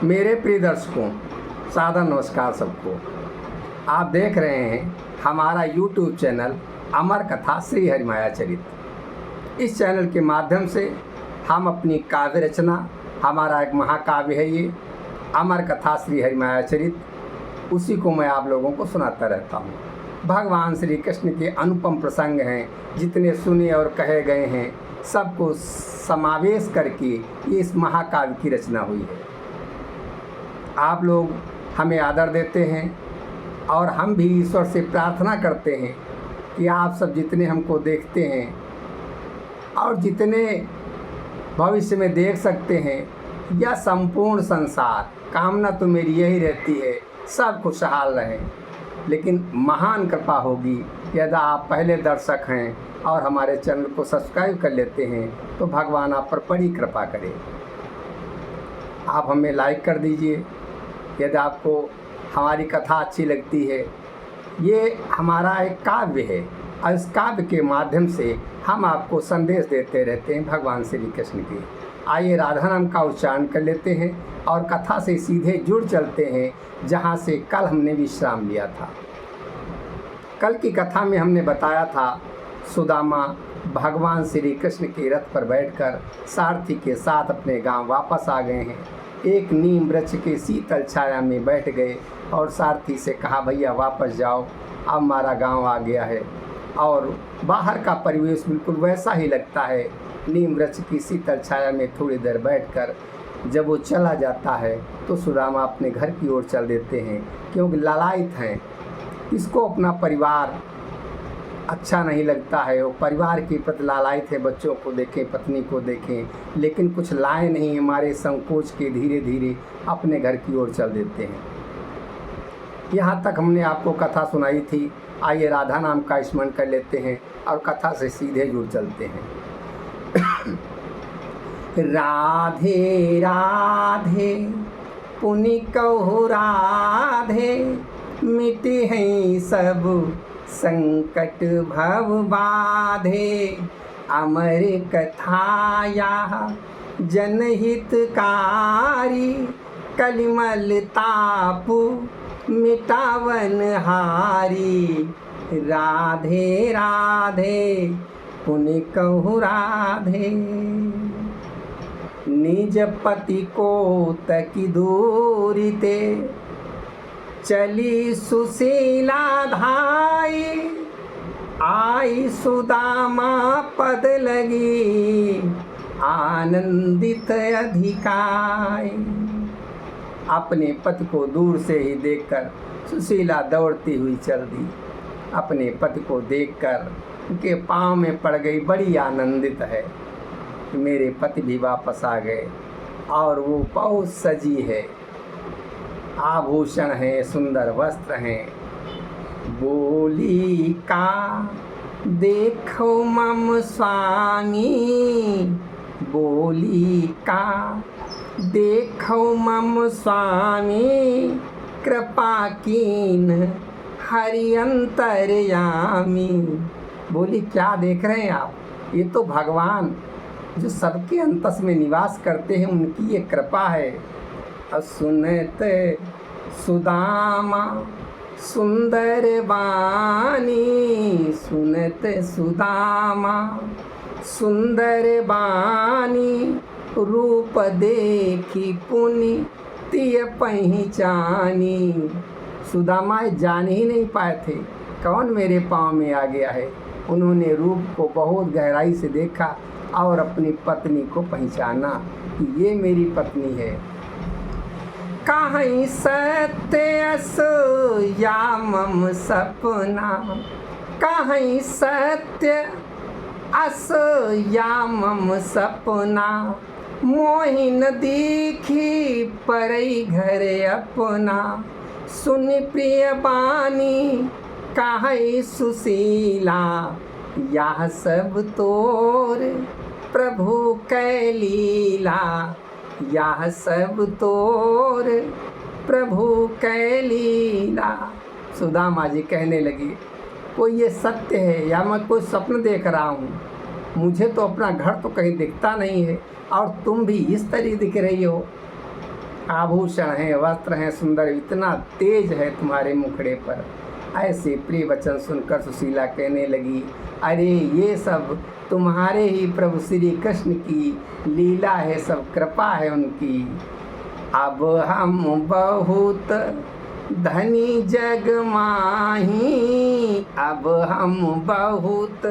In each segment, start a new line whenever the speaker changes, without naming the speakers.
मेरे प्रिय दर्शकों, सादर नमस्कार सबको। आप देख रहे हैं हमारा YouTube चैनल अमर कथा श्री हरिमाया चरित। इस चैनल के माध्यम से हम अपनी काव्य रचना, हमारा एक महाकाव्य है ये अमर कथा श्री हरिमाया चरित, उसी को मैं आप लोगों को सुनाता रहता हूँ। भगवान श्री कृष्ण के अनुपम प्रसंग हैं, जितने सुने और कहे गए हैं सबको समावेश करके ये इस महाकाव्य की रचना हुई है। आप लोग हमें आदर देते हैं और हम भी ईश्वर से प्रार्थना करते हैं कि आप सब जितने हमको देखते हैं और जितने भविष्य में देख सकते हैं, यह संपूर्ण संसार, कामना तो मेरी यही रहती है सब खुशहाल रहें। लेकिन महान कृपा होगी यदि आप पहले दर्शक हैं और हमारे चैनल को सब्सक्राइब कर लेते हैं तो भगवान आप पर बड़ी कृपा करे। आप हमें लाइक कर दीजिए यदि आपको हमारी कथा अच्छी लगती है। ये हमारा एक काव्य है और इस काव्य के माध्यम से हम आपको संदेश देते रहते हैं भगवान श्री कृष्ण के। आइए राधा नाम का उच्चारण कर लेते हैं और कथा से सीधे जुड़ चलते हैं जहाँ से कल हमने विश्राम लिया था। कल की कथा में हमने बताया था सुदामा भगवान श्री कृष्ण के रथ पर बैठकर सारथी के साथ अपने गांव वापस आ गए हैं। एक नीम वृक्ष के शीतल छाया में बैठ गए और सारथी से कहा, भैया वापस जाओ, अब हमारा गांव आ गया है। और बाहर का परिवेश बिल्कुल वैसा ही लगता है। नीम वृक्ष की शीतल छाया में थोड़ी देर बैठकर जब वो चला जाता है तो सुदामा अपने घर की ओर चल देते हैं, क्योंकि लालायित हैं। इसको अपना परिवार अच्छा नहीं लगता है, वो परिवार के प्रति लालायित है। बच्चों को देखें, पत्नी को देखें, लेकिन कुछ लाए नहीं, हमारे संकोच के धीरे धीरे अपने घर की ओर चल देते हैं। यहाँ तक हमने आपको कथा सुनाई थी। आइए राधा नाम का स्मरण कर लेते हैं और कथा से सीधे जुड़ चलते हैं। राधे राधे पुनि कहु राधे, मिटे हैं सब संकट भव बाधे। अमर कथाया जनहितकारी, कलिमल तापु मिटावन हारी। राधे राधे पुनि कहु राधे, निज पति को तकी दूरी ते, चली सुशीला धाई। आई सुदामा पद लगी, आनंदित अधिकाई। अपने पति को दूर से ही देखकर सुशीला दौड़ती हुई चल दी। अपने पति को देखकर उनके पाँव में पड़ गई, बड़ी आनंदित है। मेरे पति भी वापस आ गए और वो बहुत सजी है, आभूषण हैं, सुंदर वस्त्र हैं। बोली का देखो मम स्वामी, बोली का देखो मम स्वामी। कृपा कीन हरि अंतर्यामी। बोली क्या देख रहे हैं आप? ये तो भगवान जो सबके अंतस में निवास करते हैं, उनकी ये कृपा है। सुनत सुदामा सुंदर बानी, सुनत सुदामा सुंदर बानी। रूप देखी पुनि तिय पहचानी। सुदामा जान ही नहीं पाए थे कौन मेरे पाँव में आ गया है। उन्होंने रूप को बहुत गहराई से देखा और अपनी पत्नी को पहचाना कि ये मेरी पत्नी है। कहीं सत्य अस या मम सपना, कहीं सत्य अस या मम सपना। मोहिन दीखी परई घर अपना, सुन प्रिय बानी कहीं सुशीला। यह सब तोर प्रभु कै लीला, यह सब तोर प्रभु कै लीला। सुदामा जी कहने लगी, कोई ये सत्य है या मैं कोई स्वप्न देख रहा हूँ? मुझे तो अपना घर तो कहीं दिखता नहीं है और तुम भी इस तरह दिख रही हो। आभूषण हैं, वस्त्र हैं सुंदर, इतना तेज है तुम्हारे मुखड़े पर। ऐसे प्रिय वचन सुनकर सुशीला कहने लगी, अरे ये सब तुम्हारे ही प्रभु श्री कृष्ण की लीला है, सब कृपा है उनकी। अब हम बहुत धनी जग माही, अब हम बहुत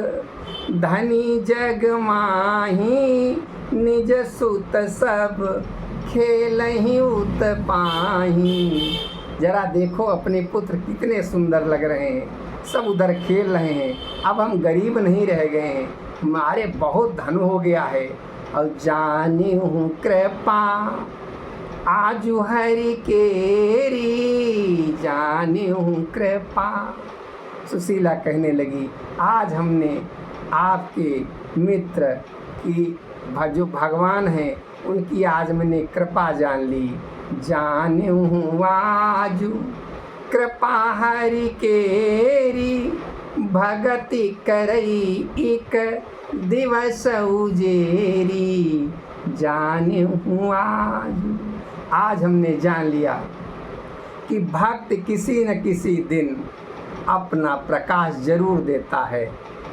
धनी जग माही, निज सुत सब खेल ही उत पाही। जरा देखो अपने पुत्र कितने सुंदर लग रहे हैं, सब उधर खेल रहे हैं। अब हम गरीब नहीं रह गए हैं, हमारे बहुत धन हो गया है। और जानी हूँ कृपा आजू हरि केरी, जानी हूँ कृपा। सुशीला कहने लगी, आज हमने आपके मित्र की जो भगवान हैं उनकी आज मैंने कृपा जान ली। जानी हूँ आजू कृपा हरि केरी, भगति करई एक दिवस उजेरी। जानी हूँ आज हमने जान लिया कि भक्त किसी न किसी दिन अपना प्रकाश जरूर देता है,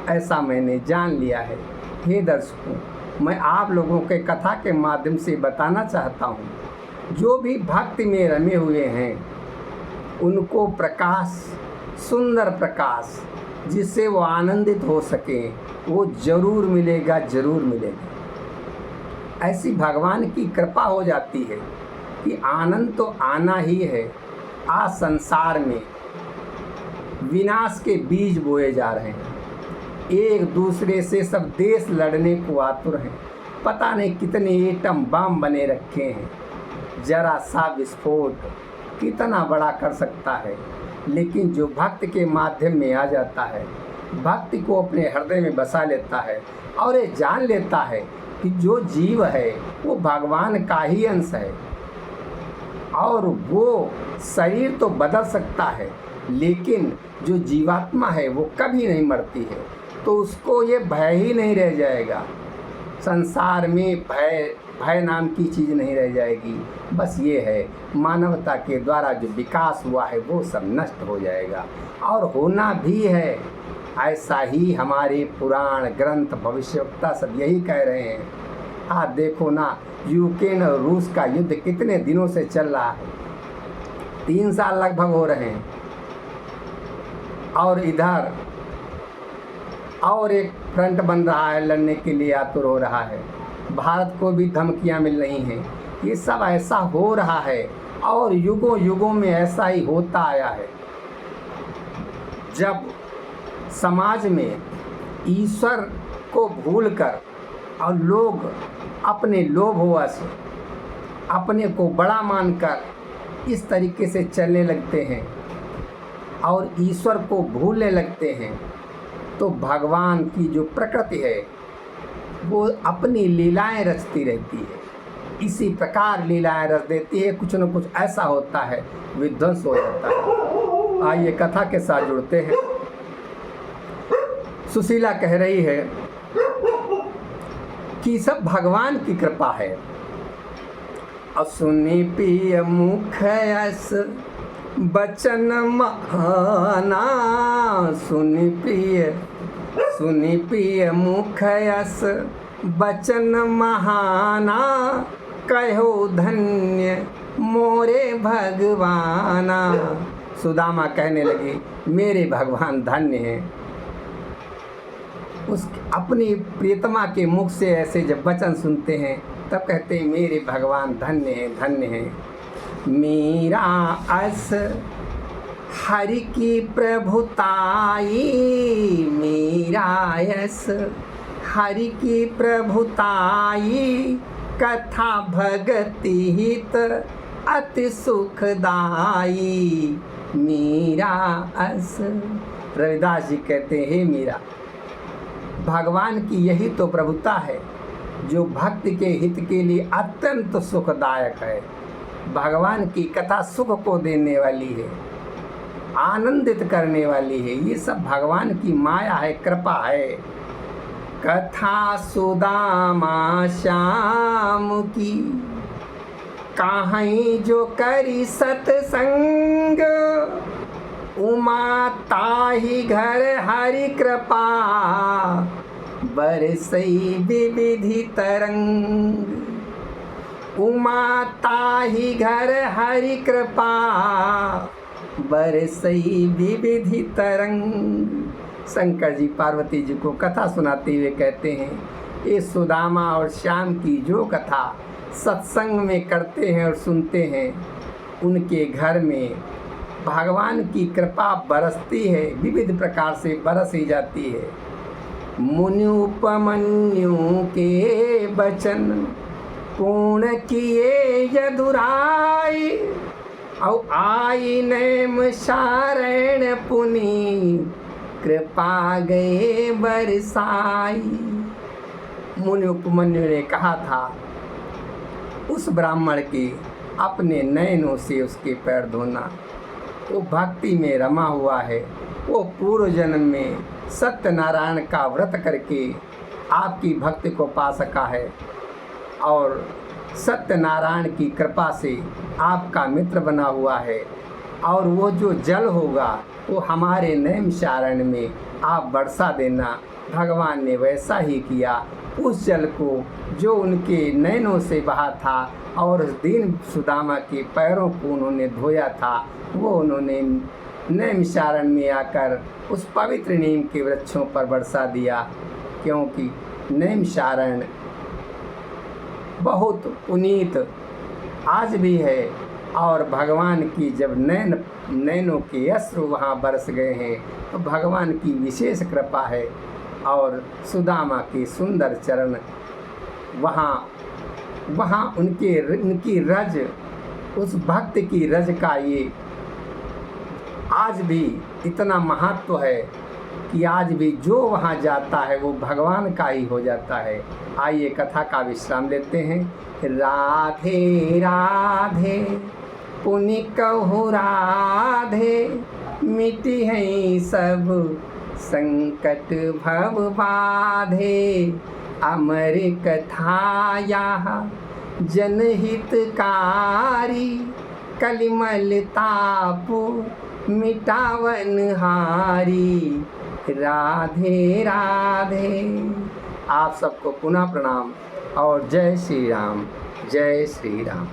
ऐसा मैंने जान लिया है। हे दर्शकों, मैं आप लोगों के कथा के माध्यम से बताना चाहता हूँ, जो भी भक्ति में रमे हुए हैं उनको प्रकाश, सुंदर प्रकाश जिससे वो आनंदित हो सके, वो जरूर मिलेगा, जरूर मिलेगा। ऐसी भगवान की कृपा हो जाती है कि आनंद तो आना ही है। आज संसार में विनाश के बीज बोए जा रहे हैं, एक दूसरे से सब देश लड़ने को आतुर हैं। पता नहीं कितने एटम बम बने रखे हैं, जरा सा विस्फोट कितना बड़ा कर सकता है। लेकिन जो भक्त के माध्यम में आ जाता है, भक्ति को अपने हृदय में बसा लेता है और ये जान लेता है कि जो जीव है वो भगवान का ही अंश है, और वो शरीर तो बदल सकता है लेकिन जो जीवात्मा है वो कभी नहीं मरती है, तो उसको ये भय ही नहीं रह जाएगा। संसार में भय नाम की चीज़ नहीं रह जाएगी। बस ये है, मानवता के द्वारा जो विकास हुआ है वो सब नष्ट हो जाएगा, और होना भी है। ऐसा ही हमारे पुराण ग्रंथ भविष्यवक्ता सब यही कह रहे हैं। आप देखो ना, यूक्रेन और रूस का युद्ध कितने दिनों से चल रहा है, 3 साल लगभग हो रहे हैं, और इधर और एक फ्रंट बन रहा है, लड़ने के लिए आतुर हो रहा है। भारत को भी धमकियां मिल रही हैं। ये सब ऐसा हो रहा है और युगों युगों में ऐसा ही होता आया है। जब समाज में ईश्वर को भूलकर और लोग अपने लोभवश अपने को बड़ा मानकर इस तरीके से चलने लगते हैं और ईश्वर को भूलने लगते हैं, तो भगवान की जो प्रकृति है वो अपनी लीलाएं रचती रहती है। इसी प्रकार लीलाएं रच देती है, कुछ न कुछ ऐसा होता है, विध्वंस हो जाता है। आइए कथा के साथ जुड़ते हैं। सुशीला कह रही है कि सब भगवान की कृपा है। असुनि पिय मुखयस बचन महाना, सुनि प्रिय मुखयस बचन महाना, कहो धन्य मोरे भगवाना। सुदामा कहने लगे, मेरे भगवान धन्य हैं। उस अपनी प्रियतमा के मुख से ऐसे जब वचन सुनते हैं तब कहते हैं, मेरे भगवान धन्य हैं, धन्य हैं। मेरा अस हरि की प्रभुताई, मेरा यस हरि की प्रभुताई, कथा भगति हित अति सुखदाई। मेरा अस, रविदास जी कहते हैं, मीरा, भगवान की यही तो प्रभुता है जो भक्ति के हित के लिए अत्यंत सुखदायक है। भगवान की कथा सुख को देने वाली है, आनंदित करने वाली है। ये सब भगवान की माया है, कृपा है। कथा सुदामा श्याम की, काहीं जो करी सत्संग, उमा ताहि घर हरि कृपा, बरसई विविधि तरंग। उमा ताहि घर हरि कृपा, बरसई विविधि तरंग। शंकर जी पार्वती जी को कथा सुनाते हुए कहते हैं, ये सुदामा और श्याम की जो कथा सत्संग में करते हैं और सुनते हैं, उनके घर में भगवान की कृपा बरसती है, विविध प्रकार से बरस ही जाती है। मुनि उपमन्यु के वचन पूर्ण किए यदुराई, औ आई नैम शारण पुनि, कृपा गए बरसाई। मुनि उपमन्यु ने कहा था उस ब्राह्मण के अपने नयनों से उसके पैर धोना। वो भक्ति में रमा हुआ है, वो पूर्व जन्म में सत्यनारायण का व्रत करके आपकी भक्ति को पा सका है और सत्यनारायण की कृपा से आपका मित्र बना हुआ है। और वो जो जल होगा वो हमारे नैमिषारण्य में आप बरसा देना। भगवान ने वैसा ही किया। उस जल को जो उनके नैनों से बहा था और दीन सुदामा के पैरों को उन्होंने धोया था, वो उन्होंने नैमिषारण्य में आकर उस पवित्र नीम के वृक्षों पर बरसा दिया। क्योंकि नैमिषारण्य बहुत पुनीत आज भी है और भगवान की जब नैनों के अश्रु वहाँ बरस गए हैं तो भगवान की विशेष कृपा है। और सुदामा के सुंदर चरण वहाँ उनकी रज, उस भक्त की रज का ये आज भी इतना महत्व है कि आज भी जो वहाँ जाता है वो भगवान का ही हो जाता है। आइए कथा का विश्राम लेते हैं। राधे राधे पुनि कहु राधे, मिटी है सब संकट भव बाधे। अमर कथा यह जनहितकारी, कलिमल तापु मिटावन हारी। राधे राधे। आप सबको पुनः प्रणाम और जय श्री राम, जय श्री राम।